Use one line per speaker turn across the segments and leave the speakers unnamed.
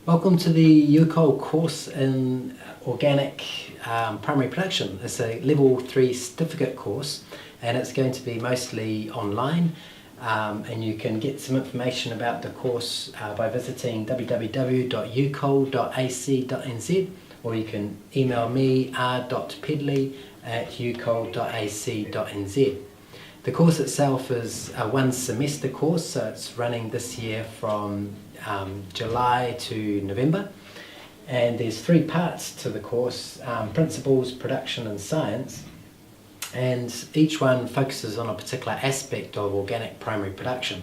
Welcome to the UCol course in organic primary production. It's a level 3 certificate course and it's going to be mostly online, and you can get some information about the course by visiting www.ucol.ac.nz, or you can email me r.pedley@ucol.ac.nz. The course itself is a one semester course, so it's running this year from July to November, and there's 3 parts to the course: principles, production and science, and each one focuses on a particular aspect of organic primary production.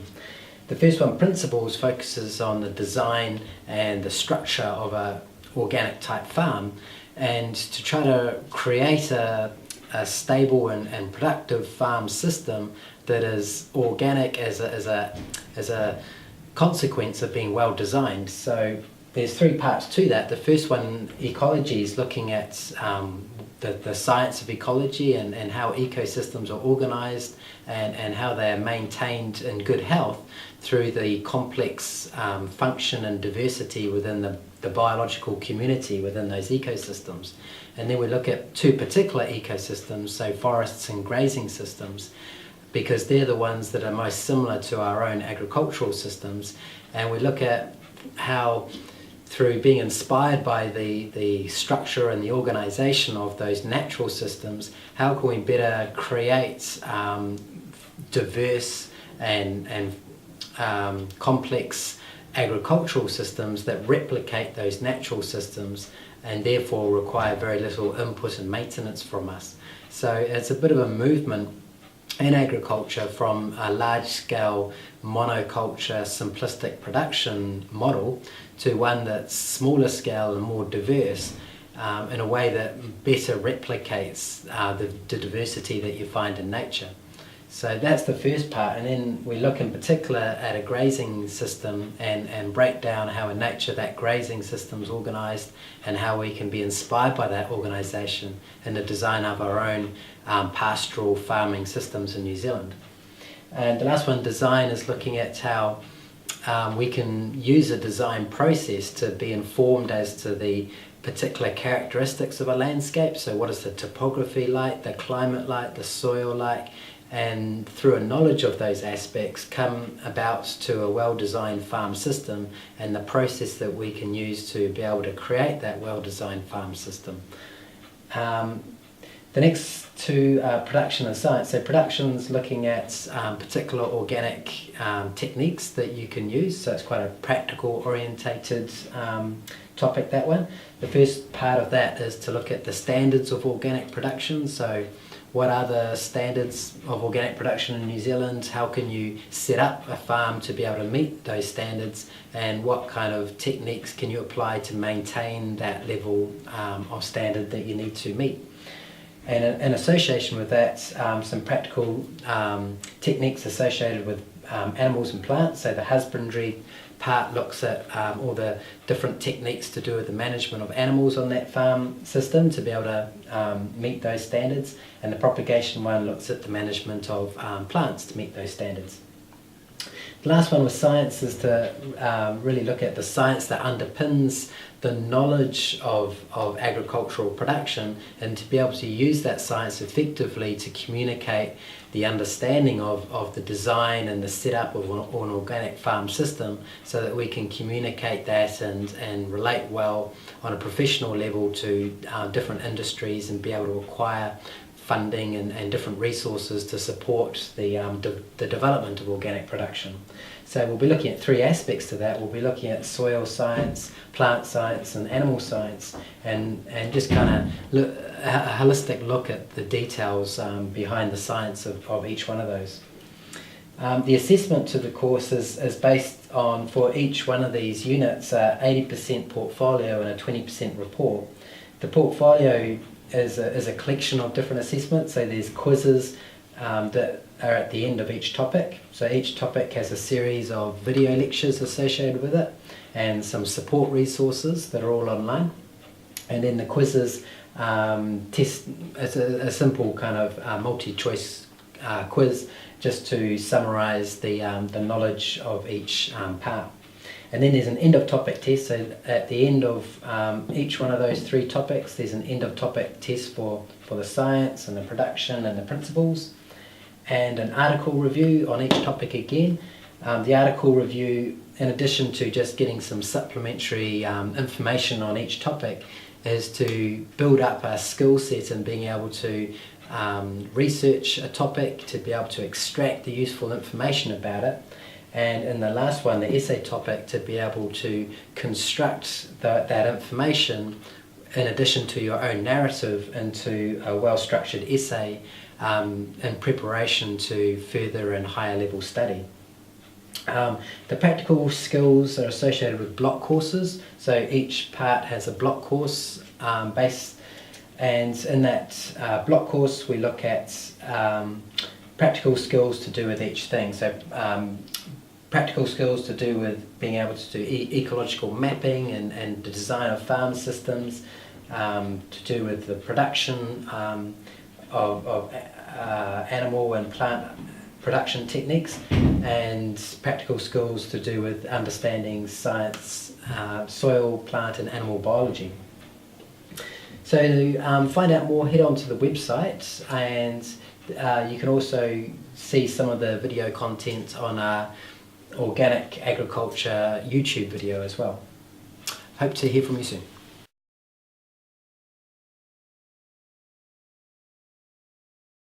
The first one, principles, focuses on the design and the structure of a organic type farm, and to try to create a stable and productive farm system that is organic as a consequence of being well designed. So there's 3 parts to that. The first one, ecology, is looking at the science of ecology and how ecosystems are organized and how they are maintained in good health through the complex function and diversity within the biological community within those ecosystems. And then we look at 2 particular ecosystems, so forests and grazing systems, because they're the ones that are most similar to our own agricultural systems. And we look at how, through being inspired by the structure and the organization of those natural systems, how can we better create diverse and complex agricultural systems that replicate those natural systems and therefore require very little input and maintenance from us. So it's a bit of a movement in agriculture from a large-scale monoculture simplistic production model to one that's smaller scale and more diverse, in a way that better replicates the diversity that you find in nature. So that's the first part, and then we look in particular at a grazing system and break down how in nature that grazing system is organised and how we can be inspired by that organisation in the design of our own pastoral farming systems in New Zealand. And the last one, design, is looking at how we can use a design process to be informed as to the particular characteristics of a landscape. So what is the topography like, the climate like, the soil like, and through a knowledge of those aspects come about to a well-designed farm system and the process that we can use to be able to create that well-designed farm system. The next 2 are production and science. So production's looking at particular organic techniques that you can use, so it's quite a practical orientated topic, that one. The first part of that is to look at the standards of organic production. So what are the standards of organic production in New Zealand? How can you set up a farm to be able to meet those standards? And what kind of techniques can you apply to maintain that level of standard that you need to meet? And in association with that, some practical techniques associated with animals and plants. So the husbandry part looks at all the different techniques to do with the management of animals on that farm system to be able to meet those standards, and the propagation one looks at the management of plants to meet those standards. The last one with science is to really look at the science that underpins the knowledge of agricultural production, and to be able to use that science effectively to communicate the understanding of the design and the setup of an organic farm system, so that we can communicate that and relate well on a professional level to different industries and be able to acquire funding and different resources to support the development of organic production. So we'll be looking at 3 aspects to that. We'll be looking at soil science, plant science and animal science, and just kind of a holistic look at the details behind the science of each one of those. The assessment to the course is based on, for each one of these units, 80% portfolio and a 20% report. The portfolio is a collection of different assessments, so there's quizzes that are at the end of each topic. So each topic has a series of video lectures associated with it and some support resources that are all online. And then the quizzes test, it's a simple kind of multi-choice quiz just to summarise the knowledge of each part. And then there's an end of topic test, so at the end of each one of those 3 topics there's an end of topic test for the science and the production and the principles, and an article review on each topic again. The article review, in addition to just getting some supplementary information on each topic, is to build up a skill set in being able to research a topic, to be able to extract the useful information about it, and in the last one, the essay topic, to be able to construct that information in addition to your own narrative into a well-structured essay in preparation to further and higher level study. The practical skills are associated with block courses, so each part has a block course base, and in that block course we look at practical skills to do with each thing. So practical skills to do with being able to do ecological mapping and the design of farm systems, to do with the production of animal and plant production techniques, and practical skills to do with understanding science, soil, plant and animal biology. So to find out more, head on to the website, and you can also see some of the video content on our organic agriculture YouTube video as well. Hope to hear from you soon.